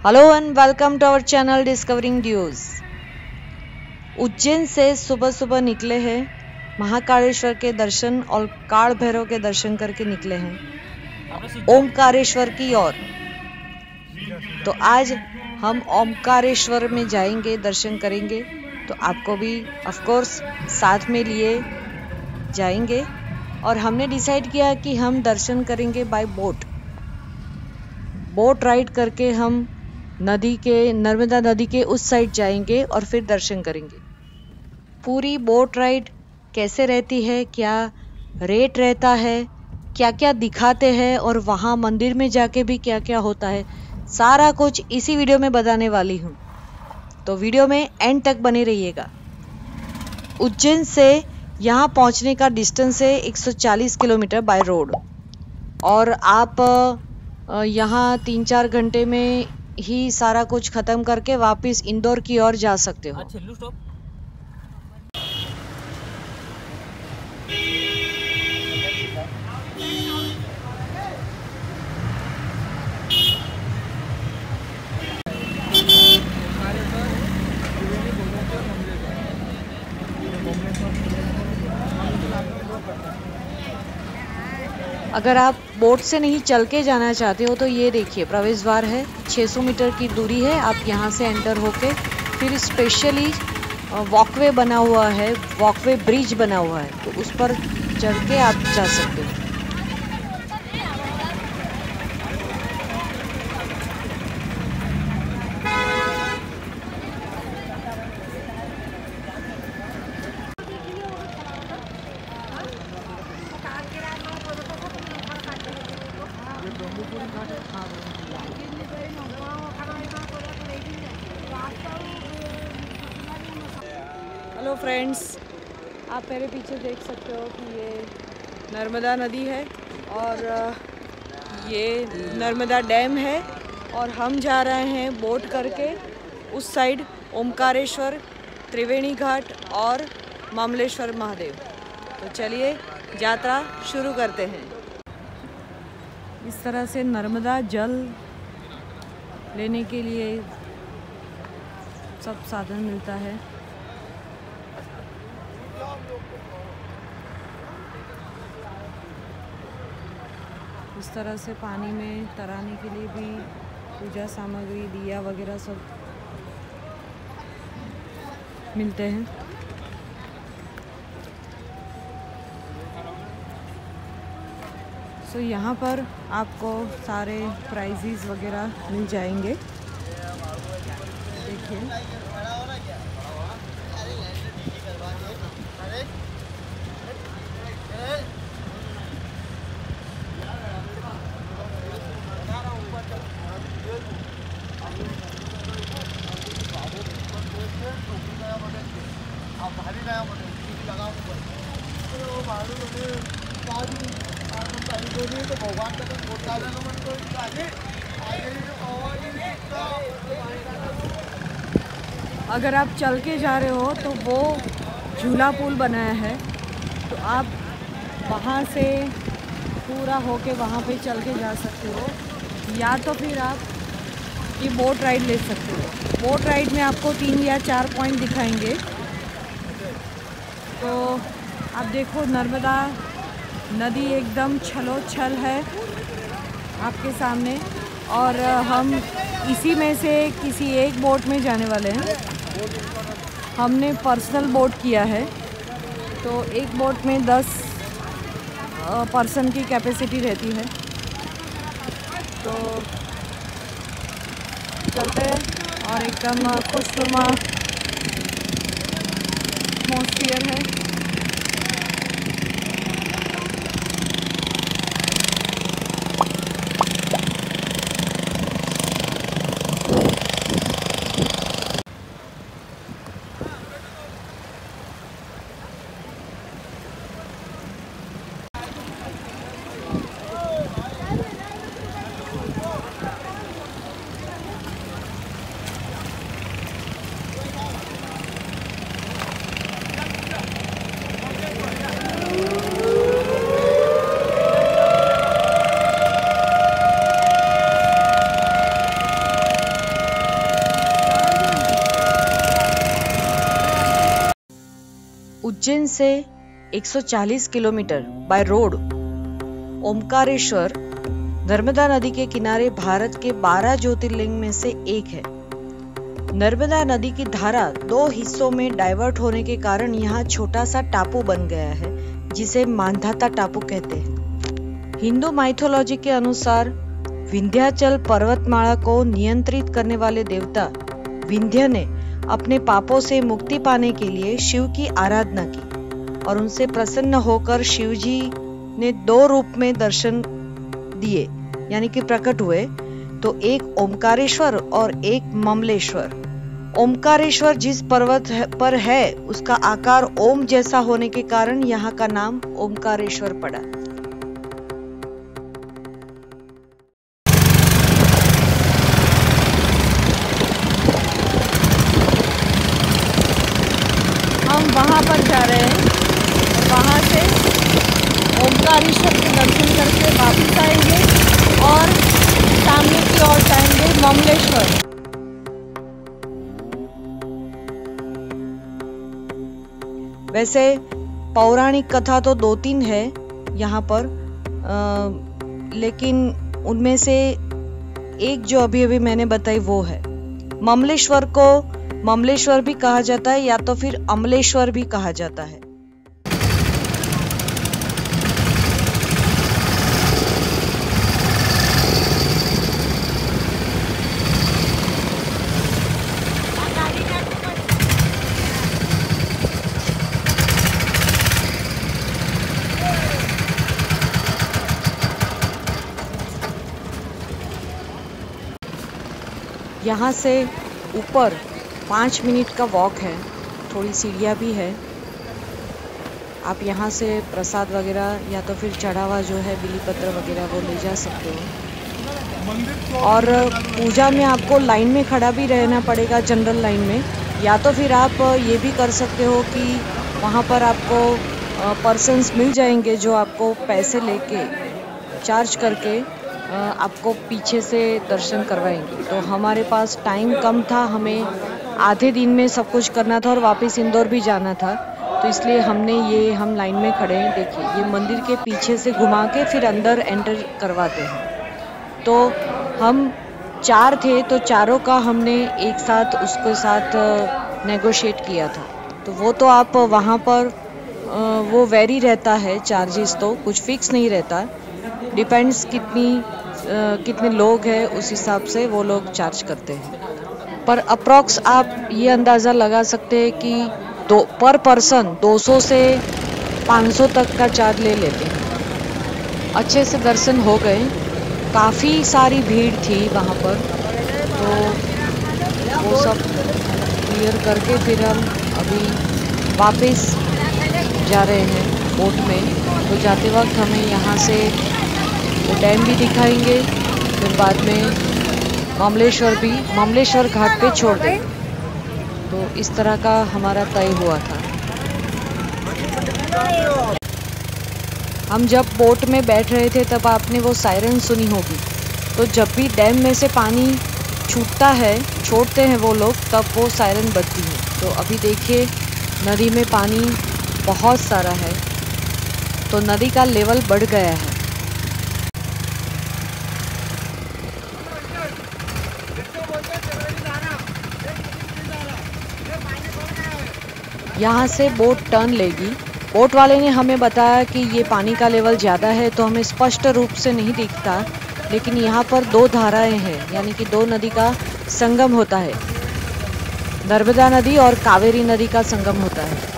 Hello and welcome to our channel Discovering News. Ujjain से सुबह सुबह निकले हैं, महाकालेश्वर के दर्शन और काल भैरव के दर्शन करके निकले हैं ओमकारेश्वर की ओर। तो आज हम ओमकारेश्वर में जाएंगे, दर्शन करेंगे। तो आपको भी ऑफ कोर्स साथ में लिए जाएंगे। और हमने डिसाइड किया कि हम दर्शन करेंगे बाय बोट राइड करके हम नर्मदा नदी के उस साइड जाएंगे और फिर दर्शन करेंगे। पूरी बोट राइड कैसे रहती है, क्या रेट रहता है, क्या क्या दिखाते हैं और वहां मंदिर में जाके भी क्या क्या होता है, सारा कुछ इसी वीडियो में बताने वाली हूँ। तो वीडियो में एंड तक बने रहिएगा। उज्जैन से यहाँ पहुंचने का डिस्टेंस है 140 किलोमीटर बाय रोड। और आप यहाँ 3-4 घंटे में ही सारा कुछ खत्म करके वापस इंदौर की ओर जा सकते हो। अगर आप बोट से नहीं चल के जाना चाहते हो तो ये देखिए प्रवेश द्वार है, 600 मीटर की दूरी है। आप यहाँ से एंटर होके फिर स्पेशली वॉकवे बना हुआ है, वॉकवे ब्रिज बना हुआ है, तो उस पर चढ़ के आप जा सकते हो। हेलो फ्रेंड्स, आप मेरे पीछे देख सकते हो कि ये नर्मदा नदी है और ये नर्मदा डैम है। और हम जा रहे हैं बोट करके उस साइड ओमकारेश्वर, त्रिवेणी घाट और मामलेश्वर महादेव। तो चलिए यात्रा शुरू करते हैं। इस तरह से नर्मदा जल लेने के लिए सब साधन मिलता है। इस तरह से पानी में तैराने के लिए भी पूजा सामग्री, दिया वगैरह सब मिलते हैं। सो यहाँ पर आपको सारे प्राइजेस वगैरह मिल जाएंगे। देखिए अगर आप चल के जा रहे हो तो वो झूला पुल बनाया है, तो आप वहाँ से पूरा होके वहाँ पे चल के जा सकते हो, या तो फिर आप ये बोट राइड ले सकते हो। बोट राइड में आपको 3 या 4 पॉइंट दिखाएंगे। तो आप देखो नर्मदा नदी एकदम छलोछल है आपके सामने। और हम इसी में से किसी एक बोट में जाने वाले हैं। हमने पर्सनल बोट किया है, तो एक बोट में 10 पर्सन की कैपेसिटी रहती है। तो चलते हैं और एकदम खुशनुमा एटमॉस्फियर है। उज्जैन से 140 kilometre by road Omkareshwar Narmada नदी के किनारे भारत के 12 ज्योतिर्लिंग में से एक है। नर्मदा नदी की धारा 2 हिस्सों में डाइवर्ट होने के कारण यहाँ छोटा सा टापू बन गया है जिसे मांधाता टापू कहते हैं। हिंदू माइथोलॉजी के अनुसार विंध्याचल पर्वतमाला को नियंत्रित करने वाले देवता विंध्य ने अपने पापों से मुक्ति पाने के लिए शिव की आराधना की और उनसे प्रसन्न होकर शिव जी ने 2 रूप में दर्शन दिए, यानी कि प्रकट हुए। तो एक ओमकारेश्वर और एक ममलेश्वर। ओमकारेश्वर जिस पर्वत पर है उसका आकार ओम जैसा होने के कारण यहाँ का नाम ओमकारेश्वर पड़ा। हम वहां पर जा रहे हैं, वहां से ओमकारेश्वर के दर्शन करके वापस आएंगे और सामने की ओर जाएंगे ममलेश्वर। वैसे पौराणिक कथा तो 2-3 है यहाँ पर, लेकिन उनमें से एक जो अभी अभी मैंने बताई वो है। ममलेश्वर को ममलेश्वर भी कहा जाता है या तो फिर अमलेश्वर भी कहा जाता है। यहाँ से ऊपर 5 मिनट का वॉक है, थोड़ी सीढ़ियाँ भी है। आप यहाँ से प्रसाद वगैरह या तो फिर चढ़ावा जो है बिली पत्र वगैरह वो ले जा सकते हो। और पूजा में आपको लाइन में खड़ा भी रहना पड़ेगा, जनरल लाइन में, या तो फिर आप ये भी कर सकते हो कि वहाँ पर आपको पर्सन्स मिल जाएंगे जो आपको पैसे लेके चार्ज करके आपको पीछे से दर्शन करवाएंगे। तो हमारे पास टाइम कम था, हमें आधे दिन में सब कुछ करना था और वापस इंदौर भी जाना था, तो इसलिए हम लाइन में खड़े हैं। देखिए ये मंदिर के पीछे से घुमा के फिर अंदर एंटर करवाते हैं। तो हम 4 थे, तो चारों का हमने एक साथ उसके साथ नेगोशिएट किया था। तो वो तो आप वहाँ पर वो वेरी रहता है, चार्जेस तो कुछ फिक्स नहीं रहता, डिपेंड्स कितने लोग हैं उस हिसाब से वो लोग चार्ज करते हैं। पर अप्रॉक्स आप ये अंदाज़ा लगा सकते हैं कि पर पर्सन 200 से 500 तक का चार्ज ले लेते हैं। अच्छे से दर्शन हो गए, काफ़ी सारी भीड़ थी वहाँ पर, तो वो सब क्लियर करके फिर हम अभी वापस जा रहे हैं बोट में। तो जाते वक्त हमें यहाँ से वो डैम भी दिखाएंगे, फिर बाद में ममलेश्वर घाट पे छोड़ देंगे। तो इस तरह का हमारा तय हुआ था। हम जब बोट में बैठ रहे थे तब आपने वो सायरन सुनी होगी। तो जब भी डैम में से पानी छोड़ते हैं वो लोग, तब वो सायरन बजती है। तो अभी देखिए नदी में पानी बहुत सारा है, तो नदी का लेवल बढ़ गया है। यहाँ से बोट टर्न लेगी। बोट वाले ने हमें बताया कि ये पानी का लेवल ज़्यादा है, तो हमें स्पष्ट रूप से नहीं दिखता, लेकिन यहाँ पर 2 धाराएं हैं, यानी कि 2 नदी का संगम होता है। नर्मदा नदी और कावेरी नदी का संगम होता है।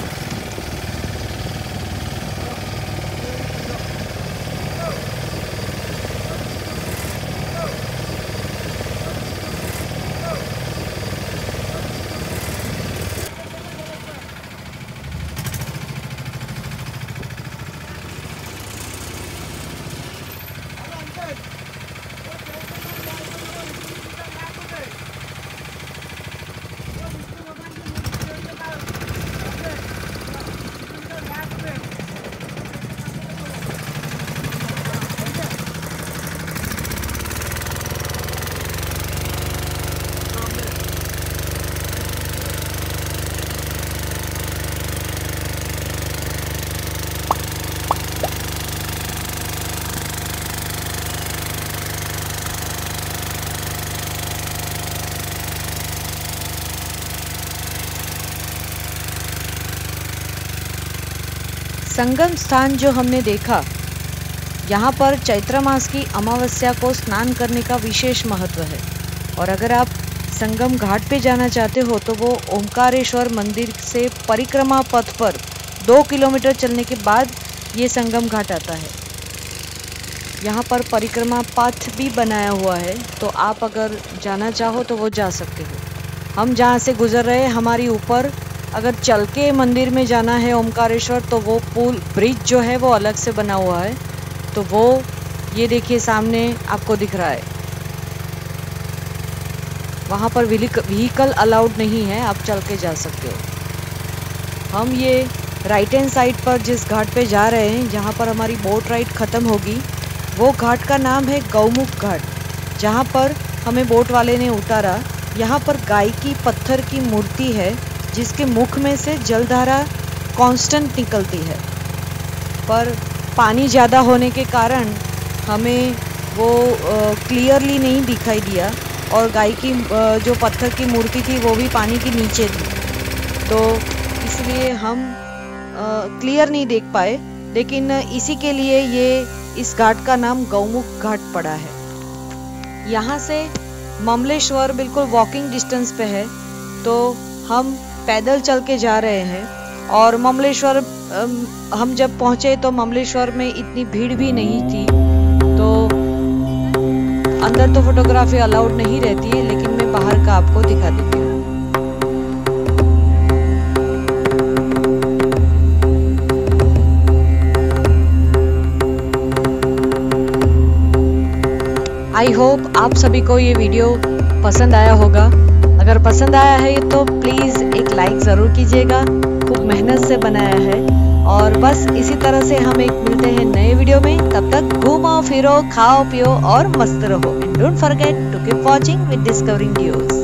संगम स्थान जो हमने देखा, यहाँ पर चैत्र मास की अमावस्या को स्नान करने का विशेष महत्व है। और अगर आप संगम घाट पे जाना चाहते हो तो वो ओमकारेश्वर मंदिर से परिक्रमा पथ पर 2 किलोमीटर चलने के बाद ये संगम घाट आता है। यहाँ पर परिक्रमा पथ भी बनाया हुआ है, तो आप अगर जाना चाहो तो वो जा सकते हो। हम जहाँ से गुजर रहे हैं, हमारी ऊपर अगर चल के मंदिर में जाना है ओमकारेश्वर, तो वो पुल ब्रिज जो है वो अलग से बना हुआ है। तो वो ये देखिए सामने आपको दिख रहा है, वहाँ पर व्हीकल अलाउड नहीं है, आप चल के जा सकते हो। हम ये राइट हैंड साइड पर जिस घाट पे जा रहे हैं, जहाँ पर हमारी बोट राइड ख़त्म होगी, वो घाट का नाम है गौमुख घाट, जहाँ पर हमें बोट वाले ने उतारा। यहाँ पर गाय की पत्थर की मूर्ति है, जिसके मुख में से जलधारा कांस्टेंट निकलती है, पर पानी ज़्यादा होने के कारण हमें वो क्लियरली नहीं दिखाई दिया, और गाय की जो पत्थर की मूर्ति थी वो भी पानी के नीचे थी, तो इसलिए हम क्लियर नहीं देख पाए। लेकिन इसी के लिए ये इस घाट का नाम गौमुख घाट पड़ा है। यहाँ से ममलेश्वर बिल्कुल वॉकिंग डिस्टेंस पे है, तो हम पैदल चल के जा रहे हैं। और ममलेश्वर हम जब पहुँचे तो ममलेश्वर में इतनी भीड़ भी नहीं थी, तो अंदर तो फोटोग्राफी अलाउड नहीं रहती है, लेकिन मैं बाहर का आपको दिखा देती हूँ। आई होप आप सभी को ये वीडियो पसंद आया होगा। अगर पसंद आया है तो प्लीज़ एक लाइक ज़रूर कीजिएगा, खूब मेहनत से बनाया है। और बस इसी तरह से हम एक मिलते हैं नए वीडियो में। तब तक घूमो फिरो, खाओ पियो और मस्त रहो। And don't forget to keep watching with Discovering news.